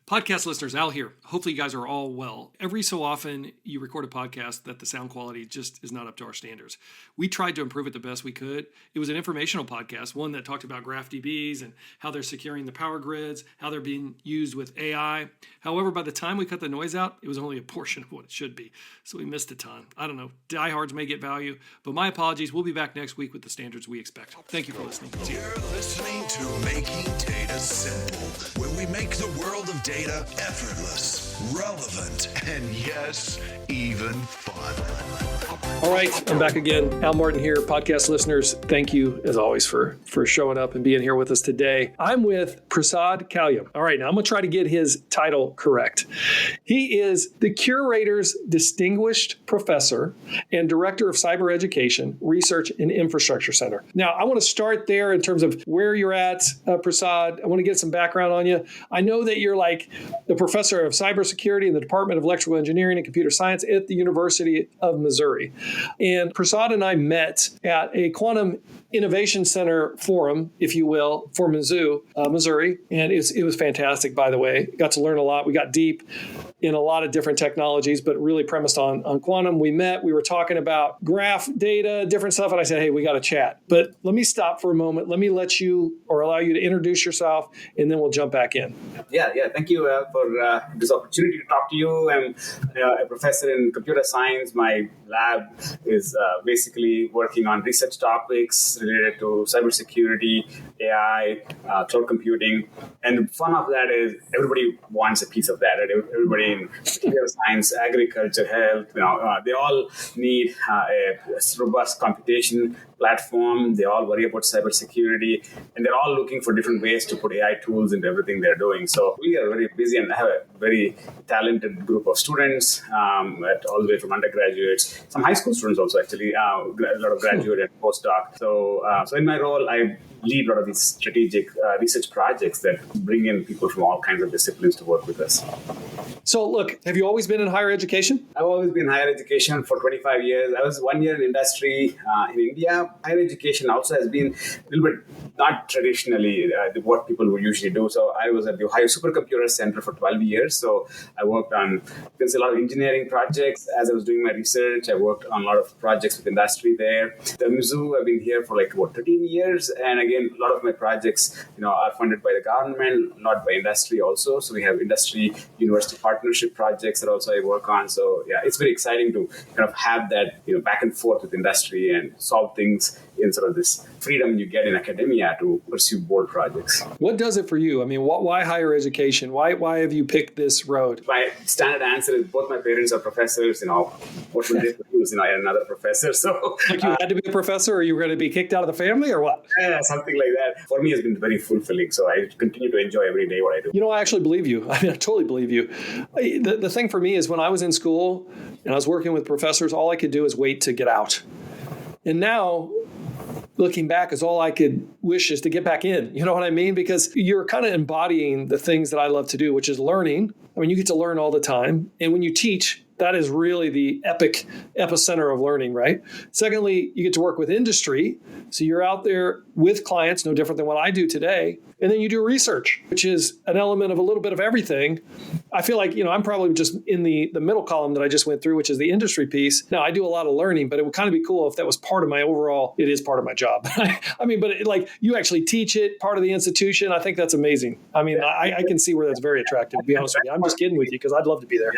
Podcast listeners, Al here. Hopefully you guys are all well. Every so often you record a podcast that the sound quality just is not up to our standards. We tried to improve it the best we could. It was an informational podcast, one that talked about graph DBs and how they're securing the power grids, how they're being used with AI. However, by the time we cut the noise out, it was only a portion of what it should be. So we missed a ton. I don't know. Diehards may get value, but my apologies. We'll be back next week with the standards we expect. Thank you for listening. You're listening to Making Data Simple, where we make the world of data effortless, relevant, and yes, even fun. All right, I'm back again. Al Martin here. Podcast listeners, thank you as always for showing up and being here with us today. I'm with Prasad Calyam. All right, now I'm going to try to get his title correct. He is the Curators Distinguished Professor and Director of Cyber Education, Research and Infrastructure Center. Now, I want to start there in terms of where you're at, Prasad. I want to get some background on you. I know that you're like the Professor of Cybersecurity in the Department of Electrical Engineering and Computer Science at the University of Missouri. And Prasad and I met at a Quantum Innovation Center forum, if you will, for Mizzou, Missouri. And it was fantastic, by the way. Got to learn a lot. We got deep in a lot of different technologies, but really premised on quantum. We met, we were talking about graph data, different stuff. And I said, hey, we got to chat. But let me stop for a moment. Let me let you or allow you to introduce yourself, and then we'll jump back in. Yeah. Thank you for this opportunity to talk to you. I'm a professor in computer science. My lab is basically working on research topics related to cybersecurity, AI, cloud computing. And the fun of that is everybody wants a piece of that. Right? Everybody in computer science, agriculture, health, they all need a robust computation platform. They all worry about cybersecurity, and they're all looking for different ways to put AI tools into everything they're doing. So we are very busy and have a very talented group of students, all the way from undergraduates, some high school students also actually, a lot of graduate and postdoc. So in my role, I lead a lot of these strategic research projects that bring in people from all kinds of disciplines to work with us. So look, have you always been in higher education? I've always been in higher education for 25 years. I was 1 year in industry in India. Higher education also has been a little bit not traditionally what people would usually do. So I was at the Ohio Supercomputer Center for 12 years. So I worked on a lot of engineering projects. As I was doing my research, I worked on a lot of projects with industry there. The Mizzou, I've been here for 13 years. And again, a lot of my projects, are funded by the government, not by industry also. So we have industry university partnership projects that also I work on. So yeah, it's very exciting to kind of have that, back and forth with industry and solve things in sort of this freedom you get in academia to pursue bold projects. What does it for you? I mean, why higher education? Why have you picked this road? My standard answer is both my parents are professors. What would they produce? I had another professor. So like you had to be a professor, or you were going to be kicked out of the family, or what? Yeah, something like that. For me, it's been very fulfilling. So I continue to enjoy every day what I do. I actually believe you. I totally believe you. The thing for me is when I was in school and I was working with professors, all I could do is wait to get out. And now, looking back, is all I could wish is to get back in. You know what I mean? Because you're kind of embodying the things that I love to do, which is learning. I mean, you get to learn all the time. And when you teach, that is really the epicenter of learning, right? Secondly, you get to work with industry. So you're out there with clients, no different than what I do today. And then you do research, which is an element of a little bit of everything. I feel like, I'm probably just in the middle column that I just went through, which is the industry piece. Now, I do a lot of learning, but it would kind of be cool if that was part of my overall, it is part of my job. I mean, but you actually teach it, part of the institution. I think that's amazing. I mean, I can see where that's very attractive, to be honest with you. I'm just kidding with you because I'd love to be there.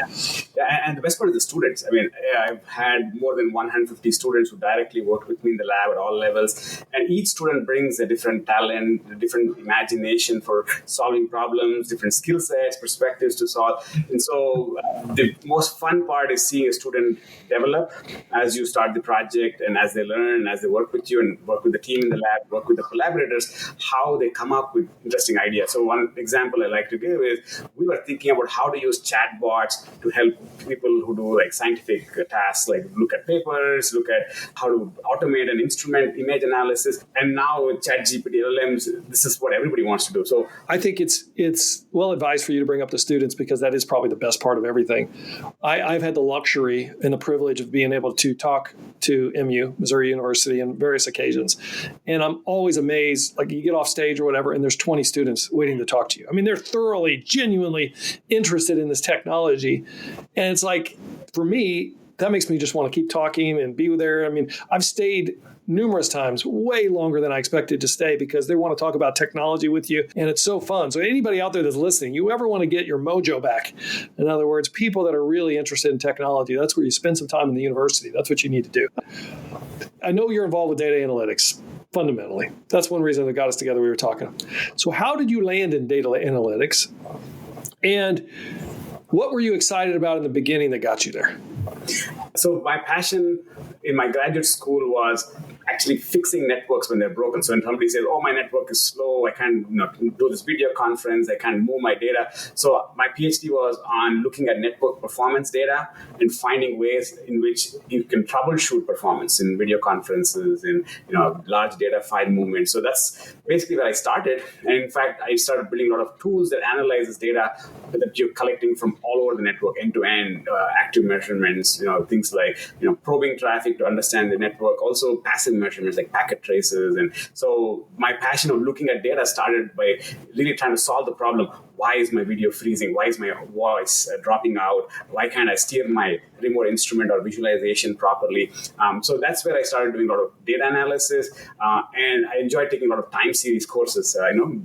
Yeah, and the best part is the students. I mean, I've had more than 150 students who directly work with me in the lab at all levels. And each student brings a different talent, a different imagination for solving problems, different skill sets, perspectives to solve. And so the most fun part is seeing a student develop as you start the project and as they learn, as they work with you and work with the team in the lab, work with the collaborators, how they come up with interesting ideas. So one example I like to give is we were thinking about how to use chatbots to help people people who do like scientific tasks, like look at papers, look at how to automate and instrument image analysis. And now with ChatGPT, LLMs, this is what everybody wants to do. So I think it's well advised for you to bring up the students, because that is probably the best part of everything. I've had the luxury and the privilege of being able to talk to MU, Missouri University, on various occasions. And I'm always amazed, like you get off stage or whatever, and there's 20 students waiting to talk to you. I mean, they're thoroughly, genuinely interested in this technology. And it's like, for me, that makes me just want to keep talking and be there. I mean, I've stayed numerous times, way longer than I expected to stay, because they want to talk about technology with you, and it's so fun. So anybody out there that's listening, you ever want to get your mojo back, in other words, people that are really interested in technology, that's where you spend some time in the university. That's what you need to do. I know you're involved with data analytics, fundamentally. That's one reason that got us together. We were talking. So how did you land in data analytics? And what were you excited about in the beginning that got you there? So my passion in my graduate school was actually fixing networks when they're broken. So when somebody says, oh, my network is slow, I can't do this video conference, I can't move my data. So my PhD was on looking at network performance data and finding ways in which you can troubleshoot performance in video conferences, in large data file movement. So that's basically where I started. And in fact, I started building a lot of tools that analyze this data that you're collecting from all over the network, end-to-end, active measurements, things like probing traffic to understand the network, also passive measurements like packet traces. And so my passion of looking at data started by really trying to solve the problem. Why is my video freezing? Why is my voice dropping out? Why can't I steer my remote instrument or visualization properly? So that's where I started doing a lot of data analysis. And I enjoyed taking a lot of time series courses.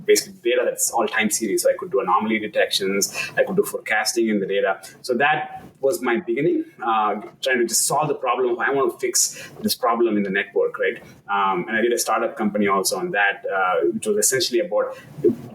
Basically data that's all time series. So I could do anomaly detections. I could do forecasting in the data. So that was my beginning, trying to just solve the problem of I want to fix this problem in the network, right? And I did a startup company also on that, which was essentially about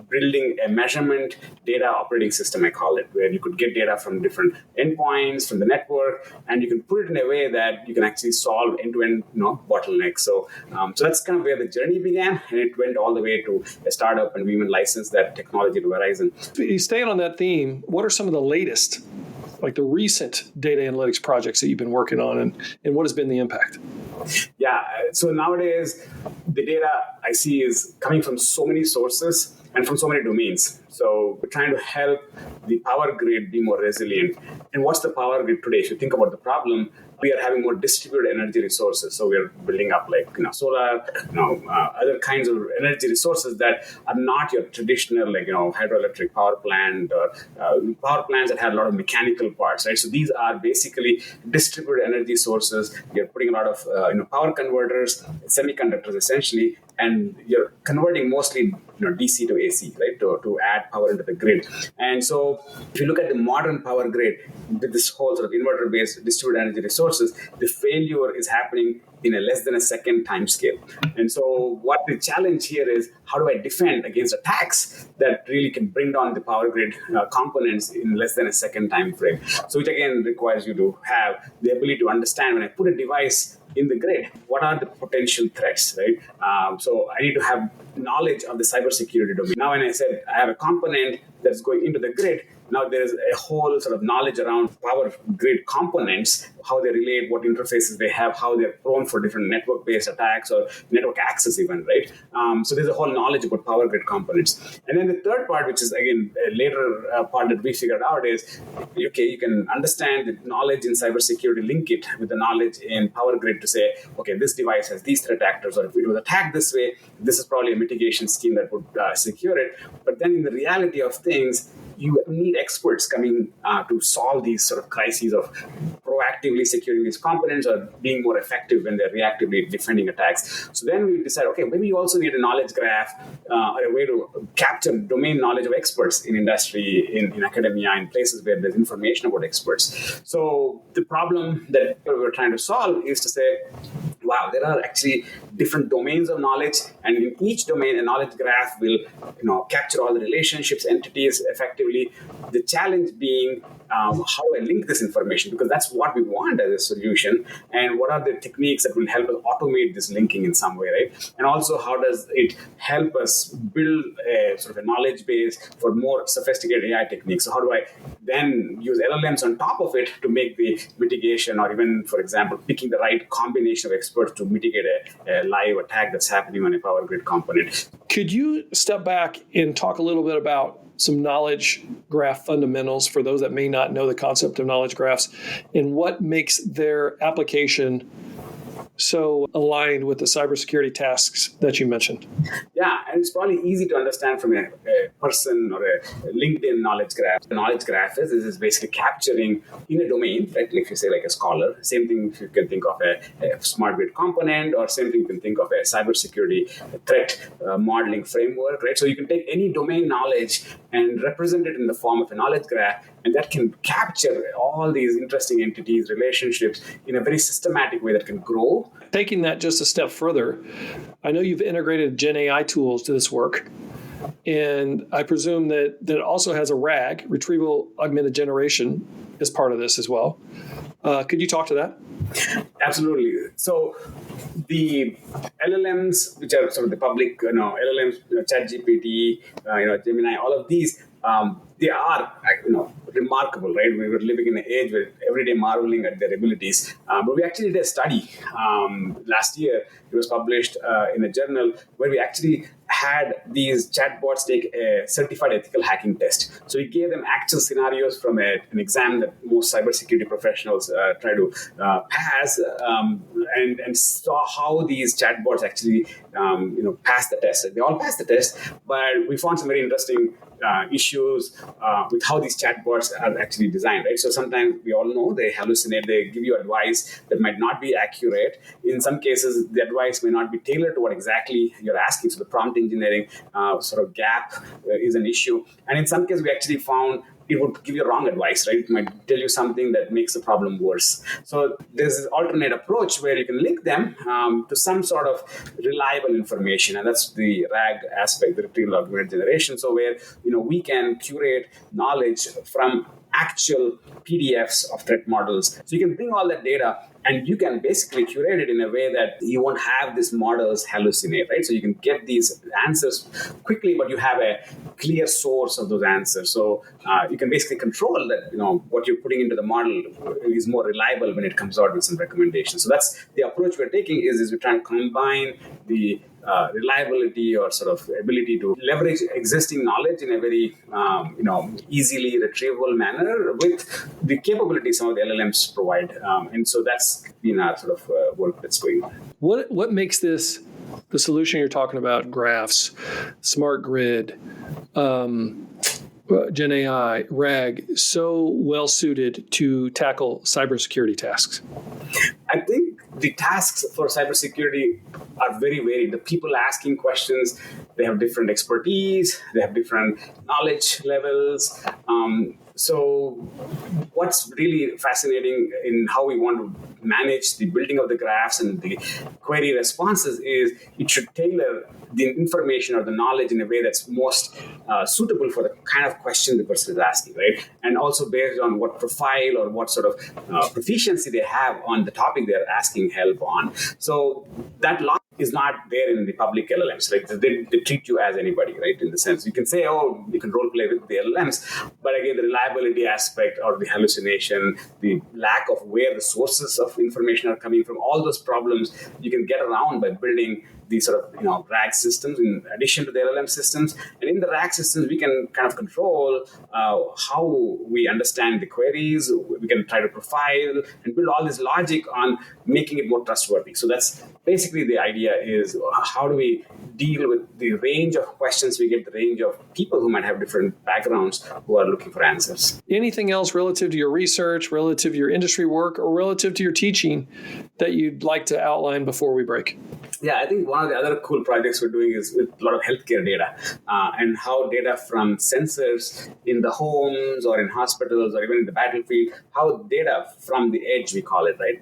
building a measurement data operating system, I call it, where you could get data from different endpoints, from the network, and you can put it in a way that you can actually solve end-to-end bottlenecks. So that's kind of where the journey began, and it went all the way to a startup, and we even licensed that technology to Verizon. Staying on that theme, what are some of the latest, like the recent data analytics projects that you've been working on, and what has been the impact? Yeah, so nowadays, the data I see is coming from so many sources and from so many domains. So we're trying to help the power grid be more resilient. And what's the power grid today? If you think about the problem, we are having more distributed energy resources. So we're building up like solar, other kinds of energy resources that are not your traditional hydroelectric power plant or power plants that have a lot of mechanical parts, right? So these are basically distributed energy sources. You're putting a lot of power converters, semiconductors essentially, and you're converting mostly DC to AC, right, to add power into the grid. And so if you look at the modern power grid with this whole sort of inverter-based distributed energy resources, the failure is happening in a less than a second time scale. And so what the challenge here is, how do I defend against attacks that really can bring down the power grid components in less than a second time frame? So which again requires you to have the ability to understand, when I put a device in the grid, what are the potential threats, right? So I need to have knowledge of the cybersecurity domain. Now, when I said I have a component that's going into the grid, now there's a whole sort of knowledge around power grid components, how they relate, what interfaces they have, how they're prone for different network-based attacks or network access even, right? So there's a whole knowledge about power grid components. And then the third part, which is again a later part that we figured out, is, okay, you can understand the knowledge in cybersecurity, link it with the knowledge in power grid to say, okay, this device has these threat actors, or if it was attacked this way, this is probably a mitigation scheme that would secure it. But then in the reality of things, you need experts coming to solve these sort of crises of proactively securing these components or being more effective when they're reactively defending attacks. So then we decide, okay, maybe you also need a knowledge graph or a way to capture domain knowledge of experts in industry, in academia, in places where there's information about experts. So the problem that we're trying to solve is to say, wow, there are actually different domains of knowledge, and in each domain, a knowledge graph will capture all the relationships, entities effectively. The challenge being how do I link this information? Because that's what we want as a solution. And what are the techniques that will help us automate this linking in some way, right? And also, how does it help us build a sort of a knowledge base for more sophisticated AI techniques? So how do I then use LLMs on top of it to make the mitigation, or even, for example, picking the right combination of experts to mitigate a live attack that's happening on a power grid component? Could you step back and talk a little bit about some knowledge graph fundamentals for those that may not know the concept of knowledge graphs, and what makes their application so aligned with the cybersecurity tasks that you mentioned? Yeah, and it's probably easy to understand from a person or a LinkedIn knowledge graph. The knowledge graph is basically capturing in a domain, right? If you say like a scholar, same thing you can think of a smart grid component, or same thing you can think of a cybersecurity threat modeling framework, right? So you can take any domain knowledge and represent it in the form of a knowledge graph, and that can capture all these interesting entities, relationships in a very systematic way that can grow. Taking that just a step further, I know you've integrated Gen AI tools to this work, and I presume that it also has a RAG, retrieval augmented generation, as part of this as well. Could you talk to that? Absolutely. So the LLMs, which are sort of the public, LLMs, ChatGPT, Gemini, all of these, they are, remarkable, right? We were living in an age where every day marveling at their abilities. But we actually did a study last year. It was published in a journal where we actually had these chatbots take a certified ethical hacking test. So we gave them actual scenarios from an exam that most cybersecurity professionals try to pass, and saw how these chatbots actually, passed the test. They all passed the test, but we found some very interesting issues with how these chatbots are actually designed, right? So sometimes we all know they hallucinate, they give you advice that might not be accurate. In some cases, the advice may not be tailored to what exactly you're asking. So the prompt engineering sort of gap is an issue. And in some cases, we actually found it would give you wrong advice, right? It might tell you something that makes the problem worse. So there's this alternate approach where you can link them to some sort of reliable information, and that's the RAG aspect, the retrieval augmented generation. So where we can curate knowledge from actual PDFs of threat models. So you can bring all that data and you can basically curate it in a way that you won't have these models hallucinate, right? So you can get these answers quickly, but you have a clear source of those answers. So you can basically control that, what you're putting into the model is more reliable when it comes out with some recommendations. So that's the approach we're taking is we're trying to combine the reliability or sort of ability to leverage existing knowledge in a very easily retrievable manner with the capabilities some of the LLMs provide, and so that's been our sort of work that's going on. What makes this the solution you're talking about, graphs, smart grid, Gen AI, RAG, so well suited to tackle cybersecurity tasks? I think the tasks for cybersecurity are very varied. The people asking questions, they have different expertise, they have different knowledge levels. So what's really fascinating in how we want to manage the building of the graphs and the query responses is it should tailor the information or the knowledge in a way that's most suitable for the kind of question the person is asking, right? And also based on what profile or what sort of proficiency they have on the topic they're asking help on. So that logic is not there in the public LLMs. Like they treat you as anybody, right? In the sense you can say, oh, you can role play with the LLMs, but again, the reliability aspect or the hallucination, the lack of where the sources of information are coming from, all those problems you can get around by building these sort of RAG systems in addition to the LLM systems. And in the RAG systems, we can kind of control how we understand the queries. We can try to profile and build all this logic on making it more trustworthy. So that's basically the idea is how do we deal with the range of questions we get, the range of people who might have different backgrounds who are looking for answers. Anything else relative to your research, relative to your industry work, or relative to your teaching that you'd like to outline before we break? Yeah, I think one of the other cool projects we're doing is with a lot of healthcare data and how data from sensors in the homes or in hospitals or even in the battlefield, how data from the edge, we call it, right?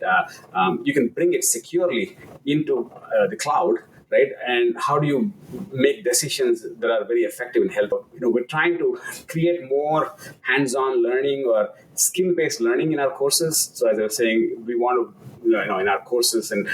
You can bring it securely into the cloud right? And how do you make decisions that are very effective in health? We're trying to create more hands-on learning or skill-based learning in our courses. So as I was saying, we want to in our courses and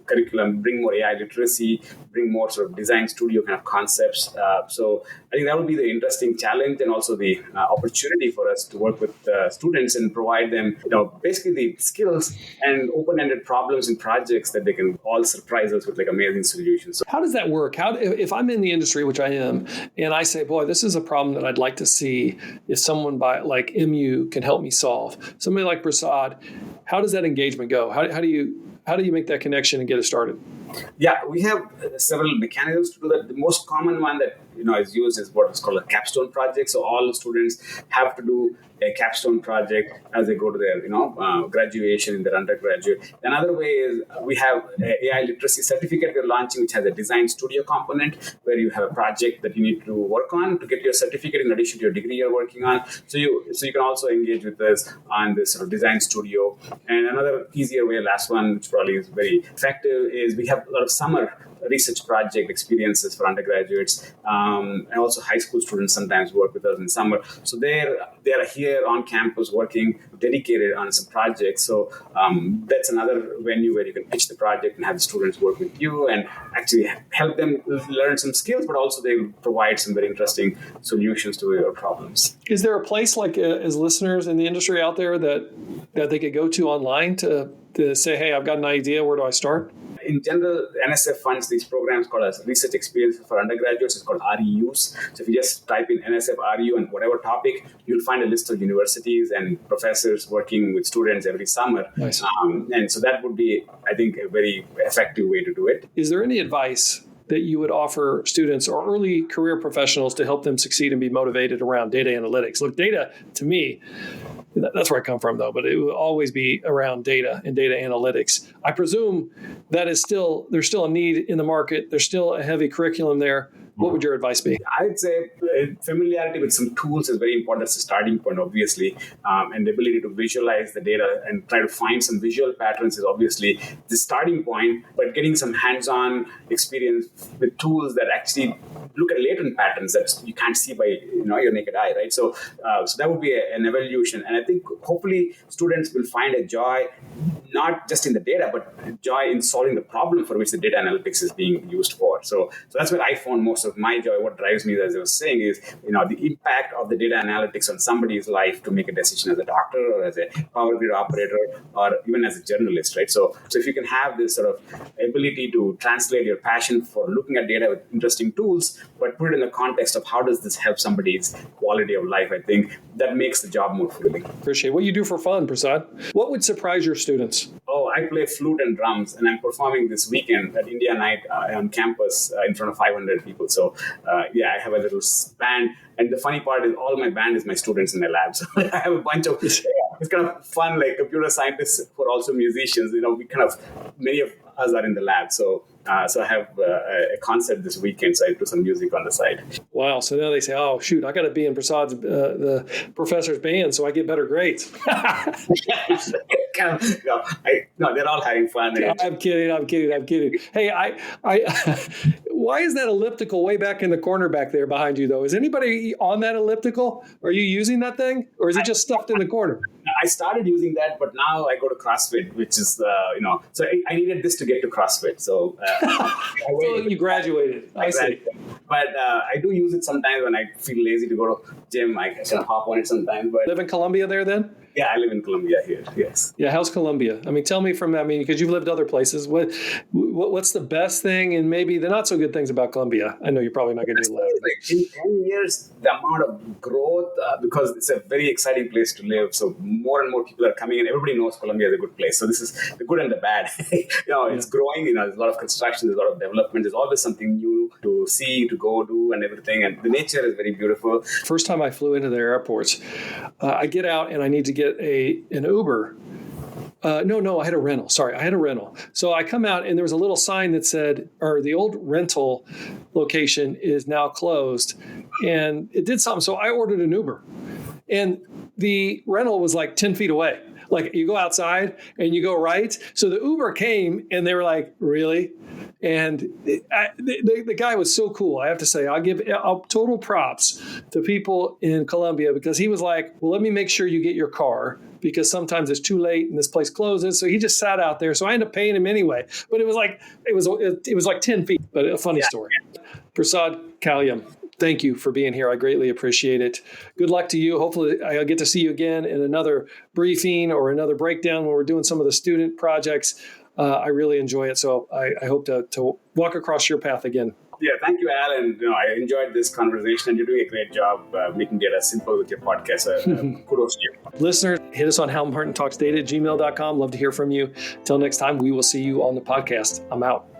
curriculum bring more AI literacy, bring more sort of design studio kind of concepts. So I think that would be the interesting challenge and also the opportunity for us to work with students and provide them basically the skills and open-ended problems and projects that they can all surprise us with like amazing solutions. So how does that work? If I'm in the industry, which I am, and I say, boy, this is a problem that I'd like to see if someone like MU can help me solve. Somebody like Prasad, how does that engagement go? How do you make that connection and get it started? Yeah, we have several mechanisms to do that. The most common one that is used is what is called a capstone project. So all the students have to do a capstone project as they go to their graduation in their undergraduate. Another way is we have an AI literacy certificate we're launching, which has a design studio component where you have a project that you need to work on to get your certificate in addition to your degree you're working on. So you can also engage with us on this sort of design studio. And another easier way, last one, which probably is very effective, is we have a lot of summer research project experiences for undergraduates, and also high school students sometimes work with us in summer. So they are here on campus working dedicated on some projects. So that's another venue where you can pitch the project and have the students work with you and actually help them learn some skills, but also they provide some very interesting solutions to your problems. Is there a place like as listeners in the industry out there that they could go to online to say, hey, I've got an idea, where do I start? In general, NSF funds these programs called as Research Experience for Undergraduates. It's called REUs. So if you just type in NSF REU and whatever topic, you'll find a list of universities and professors working with students every summer. Nice. And so that would be, I think, a very effective way to do it. Is there any advice that you would offer students or early career professionals to help them succeed and be motivated around data analytics? Look, data, to me, that's where I come from, though, but it will always be around data and data analytics. I presume that there's still a need in the market. There's still a heavy curriculum there. What would your advice be? I'd say familiarity with some tools is very important. That's a starting point, obviously. And the ability to visualize the data and try to find some visual patterns is obviously the starting point. But getting some hands-on experience with tools that actually look at latent patterns that you can't see by your naked eye, right? So that would be an evolution. And I think hopefully students will find a joy, not just in the data, but joy in solving the problem for which the data analytics is being used for. So that's where I found most of my joy. What drives me, as I was saying, is the impact of the data analytics on somebody's life to make a decision as a doctor or as a power grid operator or even as a journalist, right? So if you can have this sort of ability to translate your passion for looking at data with interesting tools, but put it in the context of how does this help somebody's quality of life, I think that makes the job more fulfilling. Appreciate what you do for fun, Prasad. What would surprise your students? Oh, I play flute and drums, and I'm performing this weekend at India Night on campus in front of 500 people. So, I have a little band. And the funny part is all my band is my students in my lab. So I have a bunch of, it's kind of fun, like computer scientists who are also musicians. Many of us are in the lab. So I have a concert this weekend, so I do some music on the side. Wow. So now they say, oh, shoot, I got to be in Prasad's, the professor's band so I get better grades. They're all having fun. I'm kidding. Hey, why is that elliptical way back in the corner back there behind you, though? Is anybody on that elliptical? Are you using that thing? Or is it just stuffed in the corner? I started using that, but now I go to CrossFit, which is, so I needed this to get to CrossFit. So, so you graduated. I see. But I do use it sometimes when I feel lazy to go to gym. I kind of hop on it sometimes. But live in Colombia there then? Yeah, I live in Colombia here. Yes. Yeah, how's Colombia? I mean, tell me because you've lived other places. What's the best thing and maybe the not so good things about Colombia? I know you're probably not going to do that. Like in 10 years, the amount of growth, because it's a very exciting place to live. So more and more people are coming in. Everybody knows Colombia is a good place. So this is the good and the bad. It's growing. There's a lot of construction. There's a lot of development. There's always something new to see, to go do, and everything. And the nature is very beautiful. First time I flew into their airports, I get out and I need to get an Uber No, I had a rental. Sorry, I had a rental. So I come out and there was a little sign that said, or the old rental location is now closed. And it did something. So I ordered an Uber. And the rental was like 10 feet away. Like you go outside and you go right. So the Uber came and they were like, really? And the guy was so cool. I have to say, I'll give total props to people in Colombia because he was like, well, let me make sure you get your car because sometimes it's too late and this place closes. So he just sat out there. So I ended up paying him anyway. But it was like 10 feet, but a funny story. Prasad Calyam, thank you for being here. I greatly appreciate it. Good luck to you. Hopefully I'll get to see you again in another briefing or another breakdown when we're doing some of the student projects. I really enjoy it. So I hope to walk across your path again. Yeah, thank you, Al. And I enjoyed this conversation and you're doing a great job making data simple with your podcast. Kudos to you. Listeners, hit us on howmartintalksdata@gmail.com. Love to hear from you. Till next time, we will see you on the podcast. I'm out.